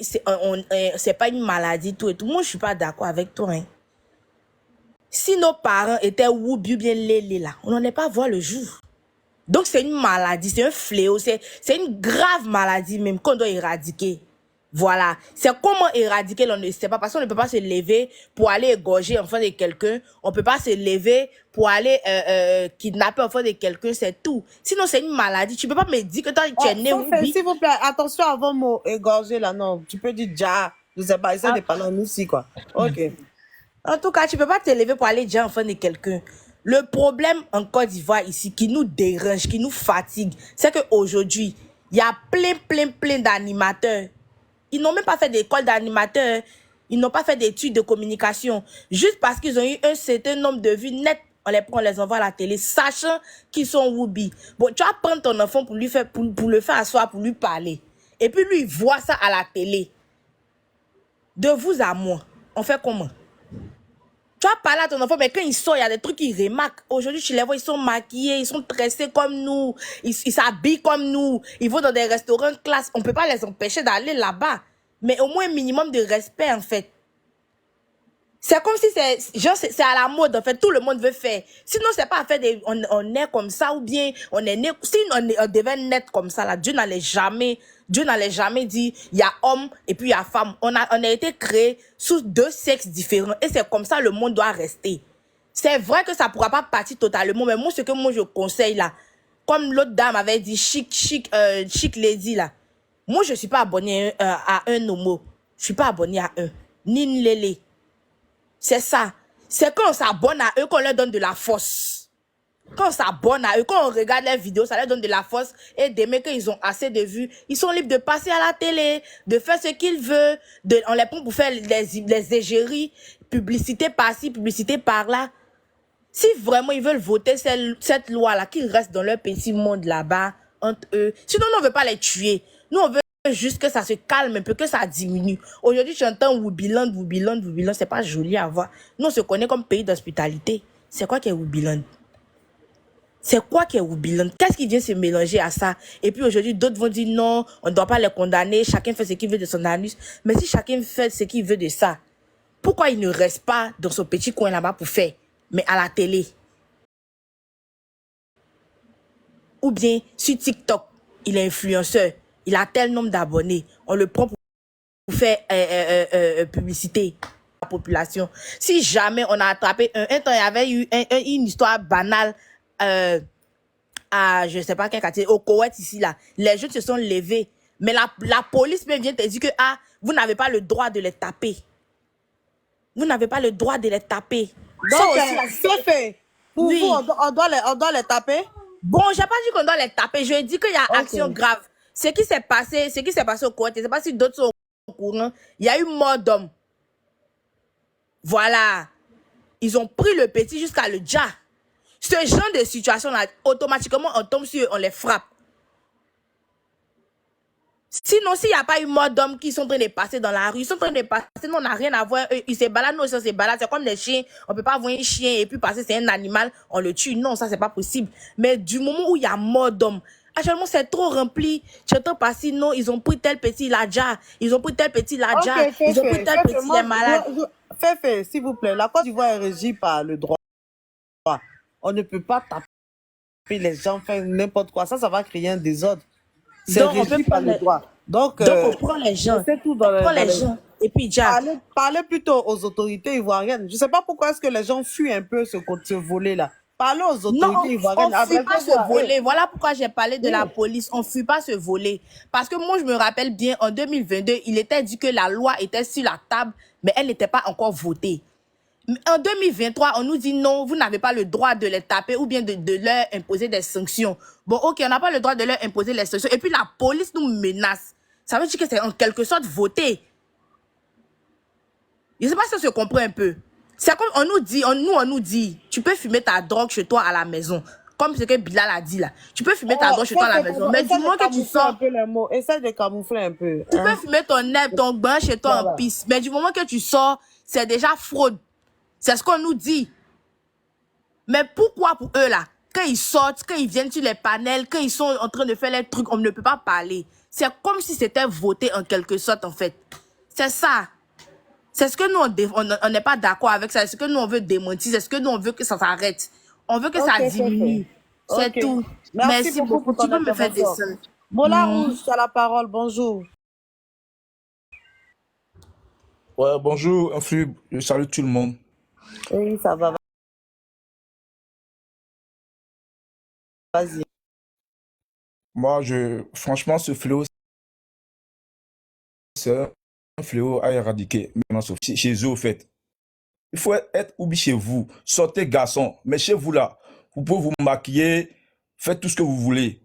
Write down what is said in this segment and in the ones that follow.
c'est pas une maladie, tout et tout. Moi, je suis pas d'accord avec toi. Hein. Si nos parents étaient Woubi ou bien Lélé là, on n'en est pas à voir le jour. Donc, c'est une maladie, c'est un fléau, c'est une grave maladie même qu'on doit éradiquer. Voilà. C'est comment éradiquer, on ne sait pas, parce qu'on ne peut pas se lever pour aller égorger l'enfant de quelqu'un. On ne peut pas se lever pour aller kidnapper l'enfant de quelqu'un, c'est tout. Sinon, c'est une maladie. Tu ne peux pas me dire que tu es né Woubi. S'il vous plaît, attention avant mot égorger là, non. Tu peux dire déjà. Je sais pas, essaie de parler en aussi, quoi. Ok. En tout cas, tu ne peux pas te lever pour aller dire l'enfant de quelqu'un. Le problème en Côte d'Ivoire ici, qui nous dérange, qui nous fatigue, c'est qu'aujourd'hui, il y a plein d'animateurs. Ils n'ont même pas fait d'école d'animateurs. Ils n'ont pas fait d'études de communication. Juste parce qu'ils ont eu un certain nombre de vues nettes, on les prend, on les envoie à la télé, sachant qu'ils sont Woubi. Bon, tu vas prendre ton enfant pour le faire asseoir, pour lui parler. Et puis lui, il voit ça à la télé. De vous à moi, on fait comment? Tu vas parler à ton enfant, mais quand il sort, il y a des trucs qu'ils remarquent. Aujourd'hui, tu les vois, ils sont maquillés, ils sont tressés comme nous, ils s'habillent comme nous, ils vont dans des restaurants classe. On ne peut pas les empêcher d'aller là-bas. Mais au moins un minimum de respect, en fait. C'est comme si c'est à la mode, en fait. Tout le monde veut faire. Sinon, c'est pas à faire on est comme ça, ou bien on est né. Si on devait naître comme ça, là, Dieu n'allait jamais dire, il y a homme et puis il y a femme. On a été créé sous deux sexes différents. Et c'est comme ça, le monde doit rester. C'est vrai que ça pourra pas partir totalement, mais moi, ce que moi, je conseille, là, comme l'autre dame avait dit, chic lady, là. Moi, je suis pas abonnée à un homo. Je suis pas abonnée à un. Ni une lélé. C'est ça. C'est quand on s'abonne à eux qu'on leur donne de la force. Quand on s'abonne à eux, quand on regarde leurs vidéos, ça leur donne de la force. Et demain, quand ils ont assez de vues, ils sont libres de passer à la télé, de faire ce qu'ils veulent. On les prend pour faire les égéries, publicité par-ci, publicité par-là. Si vraiment ils veulent voter cette loi-là, qu'ils restent dans leur petit monde là-bas, entre eux. Sinon, nous, on ne veut pas les tuer. Nous, on veut juste que ça se calme un peu, que ça diminue. Aujourd'hui, tu entends Woubiland, c'est pas joli à voir. Nous, on se connaît comme pays d'hospitalité. C'est quoi qui est Woubiland? C'est quoi qui est Woubiland? Qu'est-ce qui vient se mélanger à ça? Et puis aujourd'hui, d'autres vont dire non, on ne doit pas les condamner, chacun fait ce qu'il veut de son anus. Mais si chacun fait ce qu'il veut de ça, pourquoi il ne reste pas dans son petit coin là-bas pour faire, mais à la télé? Ou bien sur TikTok, il est influenceur, il a tel nombre d'abonnés, on le prend pour faire publicité à la population. Si jamais on a attrapé un temps, il y avait eu une histoire banale à, je sais pas quel quartier, au Koweït ici, là. Les jeunes se sont levés. Mais la police même vient te dire que, vous n'avez pas le droit de les taper. Vous n'avez pas le droit de les taper. Donc, c'est fait. Pour oui. vous, on doit les taper? Bon, j'ai pas dit qu'on doit les taper. Je dis qu'il y a action grave. Ce qui s'est passé au Koweït, je sais pas si d'autres sont au courant. Il y a eu mort d'homme. Voilà. Ils ont pris le petit jusqu'à le dja. Ce genre de situation-là, automatiquement, on tombe sur eux, on les frappe. Sinon, s'il n'y a pas eu mort d'hommes qui sont en train de passer dans la rue, ils sont en train de passer, nous, on n'a rien à voir. Ils se baladent, nous aussi, on se balade. C'est comme des chiens. On ne peut pas voir un chien et puis passer, c'est un animal, on le tue. Non, ça, c'est pas possible. Mais du moment où il y a mort d'hommes, actuellement, c'est trop rempli. Tu entends passer, non, ils ont pris tel petit ladja. Ils ont pris tel petit ladja. Ils ont pris tel petit, les malades. Fait, s'il vous plaît. La Côte d'Ivoire est régie par le droit. On ne peut pas taper les gens, faire n'importe quoi. Ça va créer un désordre. C'est régi par le droit. Donc, on prend les gens. Tout dans on prend les gens. Et puis, déjà. Parlez plutôt aux autorités ivoiriennes. Je ne sais pas pourquoi est-ce que les gens fuient un peu ce volet-là. Parlez aux autorités ivoiriennes. On ne fuit pas ce volet. Voilà pourquoi j'ai parlé de la police. On ne fuit pas ce volet. Parce que moi, je me rappelle bien, en 2022, il était dit que la loi était sur la table, mais elle n'était pas encore votée. En 2023, on nous dit non, vous n'avez pas le droit de les taper ou bien de leur imposer des sanctions. Bon, ok, on n'a pas le droit de leur imposer les sanctions. Et puis la police nous menace. Ça veut dire que c'est en quelque sorte voté. Je ne sais pas si on se comprend un peu. C'est comme on nous dit, tu peux fumer ta drogue chez toi à la maison. Comme ce que Bilal a dit là. Tu peux fumer ta drogue chez toi à la maison. Mais du moment que tu sors... Essaye de camoufler un peu. Tu peux fumer ton herbe, ton bain chez toi en piste. Mais du moment que tu sors, c'est déjà fraude. C'est ce qu'on nous dit. Mais pourquoi pour eux là, quand ils sortent, quand ils viennent sur les panels, quand ils sont en train de faire les trucs, on ne peut pas parler. C'est comme si c'était voté en quelque sorte, en fait. C'est ça. C'est ce que nous, on n'est pas d'accord avec ça. C'est ce que nous, on veut démentir. C'est ce que nous, on veut que ça s'arrête. On veut que ça diminue. C'est tout. Merci beaucoup pour ton Tu peux me faire intervention. descendre. Mola Rouge, tu as la parole. Bonjour. Ouais, bonjour, Influx, je salue tout le monde. Oui, ça va. Vas-y. Moi, franchement, ce fléau, c'est un fléau à éradiquer maintenant, chez eux, au fait. Il faut être oublié chez vous. Sortez, garçon. Mais chez vous, là, vous pouvez vous maquiller, faites tout ce que vous voulez.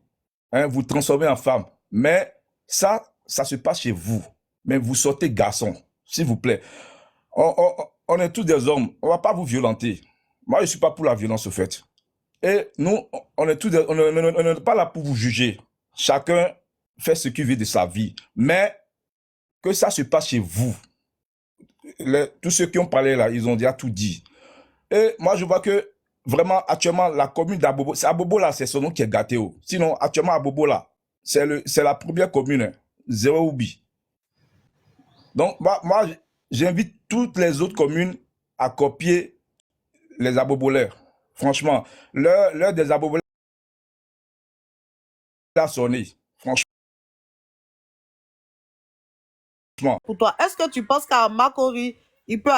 Hein, vous transformez en femme. Mais ça se passe chez vous. Mais vous sortez, garçon, s'il vous plaît. On est tous des hommes. On ne va pas vous violenter. Moi, je ne suis pas pour la violence, au fait. Et nous, on est tous on n'est pas là pour vous juger. Chacun fait ce qu'il veut de sa vie. Mais que ça se passe chez vous. Tous ceux qui ont parlé là, ils ont déjà tout dit. Et moi, je vois que vraiment, actuellement, la commune d'Abobo, c'est Abobo là, c'est son nom qui est gâté. Sinon, actuellement, Abobo là, c'est la première commune, hein, zéro oubli. Donc, moi j'invite toutes les autres communes à copier les Aboboleurs. Franchement, l'heure des Aboboleurs a sonné. Franchement. Pour toi, est-ce que tu penses qu'à Makori, il peut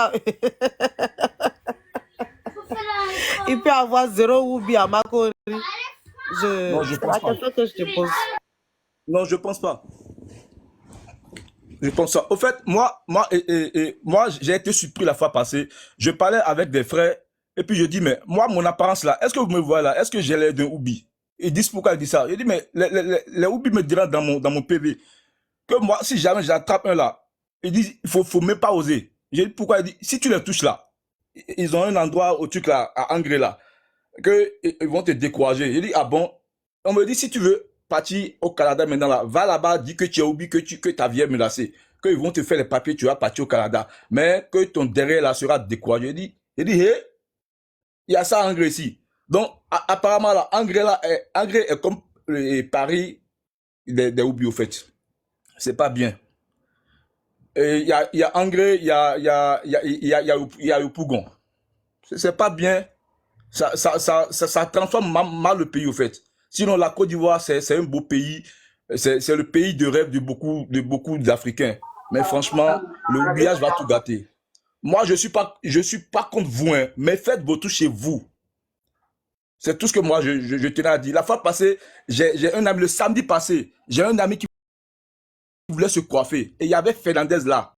avoir zéro Oubi à Makori? Non, je c'est pense la pas. question que je te pose. Non, je pense pas. Je pense ça. Au fait, moi, j'ai été surpris la fois passée. Je parlais avec des frères et puis je dis, mais moi, mon apparence là, est-ce que vous me voyez là? Est-ce que j'ai l'air d'un Oubi? Ils disent pourquoi ils disent ça. Je dis, mais les Oubi me diront dans mon PV que moi, si jamais j'attrape un là, ils disent, il faut même pas oser. J'ai dit, pourquoi? Ils disent, si tu les touches là, ils ont un endroit au truc là, à Angré là, qu'ils vont te décourager. J'ai dit, ah bon? On me dit, si tu veux partir au Canada maintenant là, va là-bas, dis que tu as oublié que ta vie est menacée, qu'ils vont te faire les papiers, tu vas partir au Canada, mais que ton derrière là sera découragé. J'ai dit, hé, il y a ça à Angré ici. Donc, apparemment là, Angré est comme Paris des Oubi au fait. C'est pas bien. Il y a Angré, il y a Yopougon. C'est pas bien. Ça transforme mal le pays au fait. Sinon, la Côte d'Ivoire, c'est un beau pays. C'est le pays de rêve de beaucoup d'Africains. Mais franchement, le oubliage va tout gâter. Moi, je suis pas contre vous, hein, mais faites vos trucs chez vous. C'est tout ce que moi, je tenais à dire. La fois passée, j'ai un ami, le samedi passé, j'ai un ami qui voulait se coiffer. Et il y avait Fernandez là.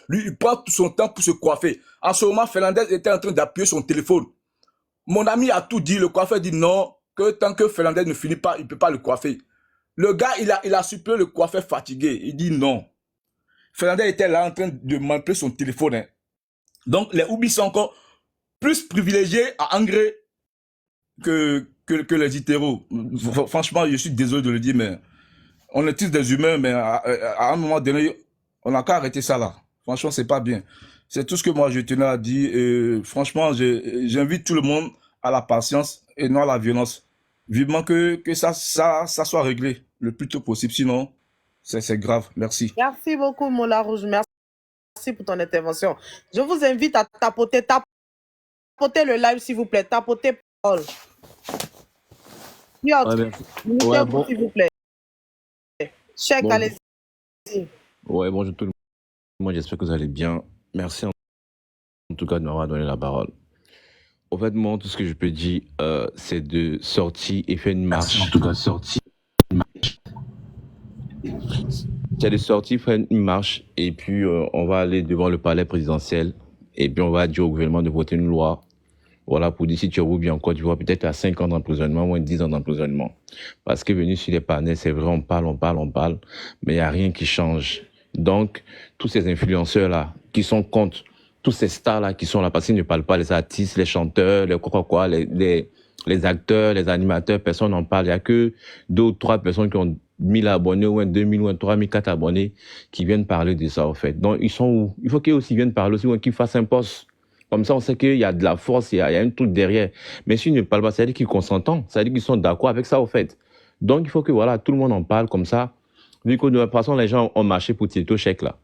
Lui, il prend tout son temps pour se coiffer. En ce moment, Fernandez était en train d'appuyer son téléphone. Mon ami a tout dit. Le coiffeur dit non, que tant que Fernandez ne finit pas, il ne peut pas le coiffer. Le gars, il a supplé le coiffeur fatigué. Il dit non. Fernandez était là en train de manipuler son téléphone. Hein. Donc, les Oubis sont encore plus privilégiés à Angré que les Itéros. Franchement, je suis désolé de le dire, mais on est tous des humains, mais à un moment donné, on n'a qu'à arrêter ça là. Franchement, c'est pas bien. C'est tout ce que moi je tenais à dire. Et franchement, j'invite tout le monde à la patience et non à la violence. Vivement que ça soit réglé le plus tôt possible. Sinon, c'est grave. Merci. Merci beaucoup, Mola Rouge. Merci pour ton intervention. Je vous invite à tapoter le live, s'il vous plaît. Tapoter Paul. Ouais, bon. S'il vous plaît. Check, Bon. allez-y. Ouais, bonjour tout le monde, j'espère que vous allez bien. Merci en tout cas de m'avoir donné la parole. En fait, moi, tout ce que je peux dire, c'est de sortir et faire une marche. En tout cas, sortir. C'est de sortir, faire une marche, et puis on va aller devant le palais présidentiel, et puis on va dire au gouvernement de voter une loi. Voilà, pour dire si tu es bien en Côte d'Ivoire, peut-être à 5 ans d'emprisonnement, moins 10 ans d'emprisonnement. Parce que venir sur les panels, c'est vrai, on parle, mais il n'y a rien qui change. Donc, tous ces influenceurs-là, qui sont contre, tous ces stars-là qui sont là, parce qu'ils ne parlent pas, les artistes, les chanteurs, les acteurs, les animateurs, personne n'en parle. Il n'y a que 2 ou 3 personnes qui ont 1000 abonnés, ou 2000, ou 3000, 4 abonnés, qui viennent parler de ça, en fait. Donc, ils sont où? Il faut qu'ils aussi viennent parler aussi, ou qu'ils fassent un post. Comme ça, on sait qu'il y a de la force, il y a un truc derrière. Mais s'ils ne parlent pas, ça veut dire qu'ils consentent, ça veut dire qu'ils sont d'accord avec ça, au fait. Donc, il faut que voilà, tout le monde en parle comme ça. Vu que de toute façon, les gens ont marché pour tirer au chèque là.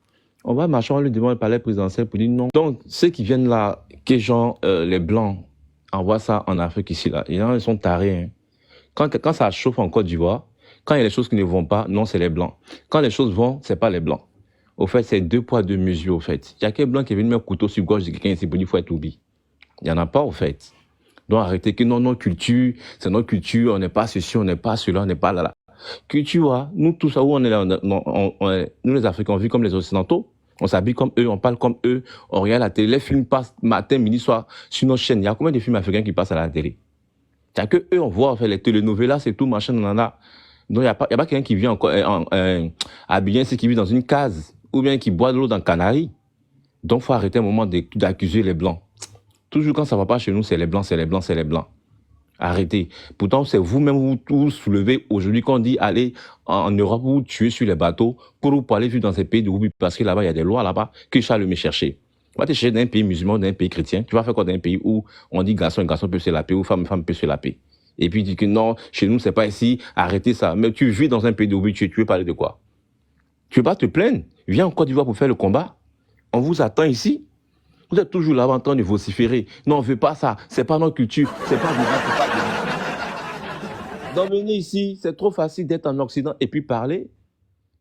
On va marcher, on va lui demander le palais présidentiel pour dire non. Donc, ceux qui viennent là, que genre les Blancs envoient ça en Afrique ici là, ils sont tarés. Hein. Quand ça chauffe en Côte d'Ivoire, quand il y a des choses qui ne vont pas, non, c'est les Blancs. Quand les choses vont, c'est pas les Blancs. Au fait, c'est 2 poids 2 mesures, au fait. Il y a quel Blanc qui est venu mettre couteau sur gorge de quelqu'un ici pour dire qu'il faut être oublié. Il n'y en a pas, au fait. Donc, arrêtez que non, notre culture, c'est notre culture, on n'est pas ceci, on n'est pas cela, on n'est pas là. Culture, nous, tout ça, où on est là, nous, les Africains, on vit comme les Occidentaux. On s'habille comme eux, on parle comme eux, on regarde la télé. Les films passent matin, midi, soir sur nos chaînes. Il y a combien de films africains qui passent à la télé? Il n'y a que eux, on voit, en fait, les telenovelas, c'est tout, machin, nanana. Donc, il n'y a pas quelqu'un qui vit encore habillé, c'est qui vit dans une case, ou bien qui boit de l'eau dans Canaries. Donc, il faut arrêter un moment d'accuser les Blancs. Toujours quand ça ne va pas chez nous, c'est les Blancs, c'est les Blancs, c'est les Blancs. Arrêtez. Pourtant, c'est vous-même vous soulevez aujourd'hui quand on dit aller en Europe vous tuer sur les bateaux pour aller vivre dans ces pays de Roubi parce que là-bas, il y a des lois là-bas que Charles me chercher. Tu vas te chercher dans un pays musulman, dans un pays chrétien. Tu vas faire quoi dans un pays où on dit garçon peut se la paix ou femme peut se la paix. Et puis, tu dis que non, chez nous, c'est pas ici, arrêtez ça. Mais tu vis dans un pays de Roubi, tu veux parler de quoi? Tu veux pas te plaindre? Viens en Côte d'Ivoire pour faire le combat. On vous attend ici. Vous êtes toujours là en train de vociférer. Non, on ne veut pas ça. C'est pas notre culture. C'est pas du c'est pas du Donc venez ici. C'est trop facile d'être en Occident et puis parler.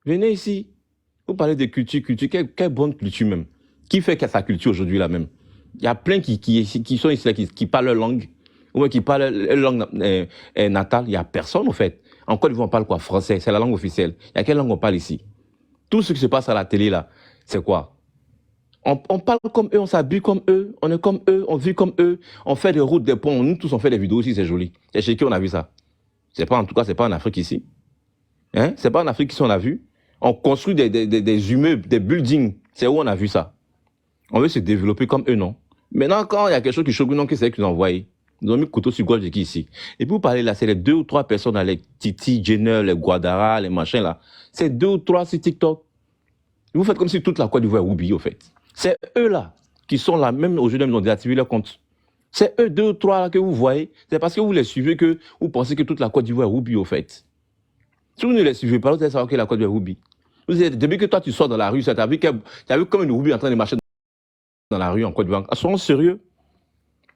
Venez ici. Vous parlez de culture. Quelle bonne culture même. Qui fait sa culture aujourd'hui là même? Il y a plein qui sont ici, là, qui parlent leur langue. Ou qui parlent leur langue natale. Il n'y a personne au fait. En Côte d'Ivoire, on parle quoi? Français. C'est la langue officielle. Il y a quelle langue on parle ici? Tout ce qui se passe à la télé là, c'est quoi? On parle comme eux, on s'habille comme eux, on est comme eux, on vit comme eux, on fait des routes, des ponts. Nous tous on fait des vidéos aussi, c'est joli. Et chez qui on a vu ça? C'est pas, en tout cas, c'est pas en Afrique ici. Hein? C'est pas en Afrique ici on a vu. On construit des immeubles, des buildings. C'est où on a vu ça? On veut se développer comme eux, non? Maintenant, quand il y a quelque chose qui choque, non, que c'est eux qui nous ont envoyé. Ils ont mis le couteau sur gorge de qui ici. Et puis vous parlez là, c'est les 2 ou 3 personnes, là, les Titi, Jenner, les Guadara, les machins là. C'est 2 ou 3 sur TikTok. Vous faites comme si toute la Côte d'Ivoire est oubliée, au fait. C'est eux-là qui sont là, même aujourd'hui, ils ont désactivé leur compte. C'est eux 2 ou 3 là que vous voyez. C'est parce que vous les suivez que vous pensez que toute la Côte d'Ivoire est oubliée, au fait. Si vous ne les suivez pas, vous allez savoir que la Côte d'Ivoire est oubliée. Depuis que toi, tu sors dans la rue, tu as vu comme une oubli en train de marcher dans la rue en Côte d'Ivoire. Soyons sérieux.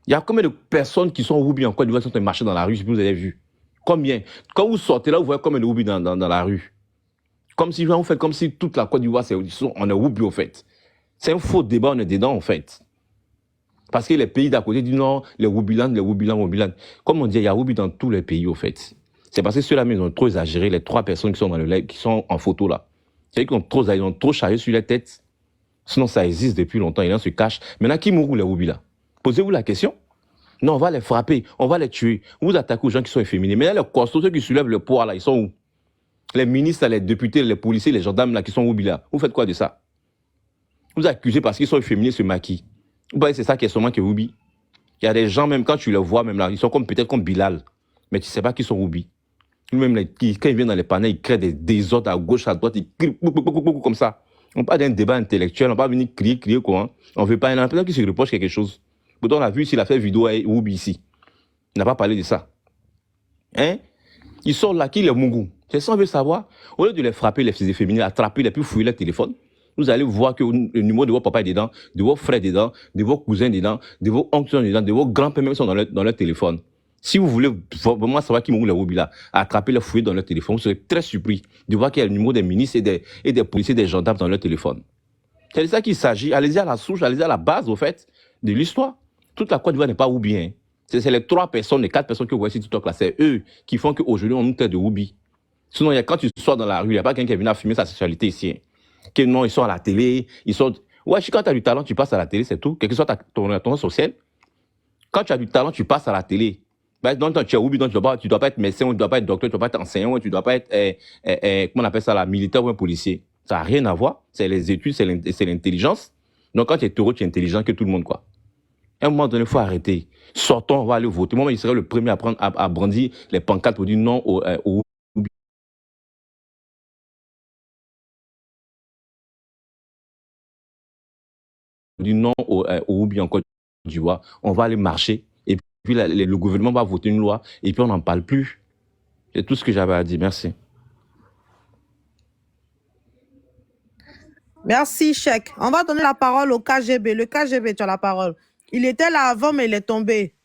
Il y a combien de personnes qui sont oubliées en Côte d'Ivoire qui sont en train de marcher dans la rue, si vous avez vu? Combien? Quand vous sortez là, vous voyez combien de oubliés dans la rue. Comme si vous faites comme si toute la Côte d'Ivoire, on est oublié, au fait. C'est un faux débat, on est dedans, en fait. Parce que les pays d'à côté disent non, les Roubilans. Comme on dit, il y a Roubi dans tous les pays, au fait. C'est parce que ceux-là, ils ont trop exagéré, les 3 personnes qui sont dans le live, qui sont en photo, là. C'est qu'ils ont trop chargé sur les têtes. Sinon, ça existe depuis longtemps, ils se cachent. Maintenant, qui mourront les Roubilans? Posez-vous la question. Non, on va les frapper, on va les tuer. Vous attaquez aux gens qui sont efféminés. Maintenant, les costauds, ceux qui soulèvent le poids, là, ils sont où? Les ministres, les députés, les policiers, les gendarmes, là, qui sont Roubilans. Vous faites quoi de ça? Vous accusez parce qu'ils sont efféminés, se maquillent. Vous voyez, c'est ça qui est seulement que Roubi. Il y a des gens, même quand tu les vois, même là, ils sont peut-être comme Bilal. Mais tu ne sais pas qu'ils sont Roubi. Même quand ils viennent dans les panels, ils créent des désordres à gauche, à droite, ils crient comme ça. On parle d'un débat intellectuel, on ne va pas venir crier quoi. Hein. On ne veut pas, il y en a plein qui se reprochent quelque chose. Pourtant, on a vu s'il a fait vidéo à Roubi ici. Il n'a pas parlé de ça. Hein? Ils sont là, qui les Mougou? C'est ça, on veut savoir. Au lieu de les frapper, les féminines, attraper, les plus fouiller leur téléphone, vous allez voir que le numéro de vos papas est dedans, de vos frères dedans, de vos cousins dedans, de vos oncles dedans, de vos grands-pères même sont dans leur téléphone. Si vous voulez vraiment savoir qui m'ont les Roubi là, attraper, les fouiller dans leur téléphone, vous serez très surpris de voir qu'il y a le numéro des ministres et des policiers, des gendarmes dans leur téléphone. C'est de ça qu'il s'agit. Allez-y à la souche, allez-y à la base, au fait, de l'histoire. Toute la Côte d'Ivoire n'est pas Roubi. Hein. C'est les 3 personnes, les 4 personnes que vous voyez sur TikTok là, c'est eux qui font qu'aujourd'hui on nous traite de Roubi. Sinon, quand tu sors dans la rue, il n'y a pas quelqu'un qui est venu fumer sa sexualité ici. Hein. Que non, ils sont à la télé, ils sont... Ouais, quand tu as du talent, tu passes à la télé, c'est tout. Quel que soit ton social. Quand tu as du talent, tu passes à la télé. Ben, donc, tu es Roubi, donc tu dois pas être médecin, tu ne dois pas être docteur, tu ne dois pas être enseignant, tu ne dois pas être, comment on appelle ça, là, militaire ou un policier. Ça n'a rien à voir. C'est les études, c'est l'intelligence. Donc, quand tu es taureau, tu es intelligent que tout le monde, quoi. À un moment donné, il faut arrêter. Sortons, on va aller voter. Moi, il serait le premier à brandir les pancartes pour dire non au Roubi en Côte d'Ivoire. On va aller marcher et puis le gouvernement va voter une loi et puis on n'en parle plus. C'est tout ce que j'avais à dire. Merci. Merci, Cheikh. On va donner la parole au KGB. Le KGB, tu as la parole. Il était là avant, mais il est tombé.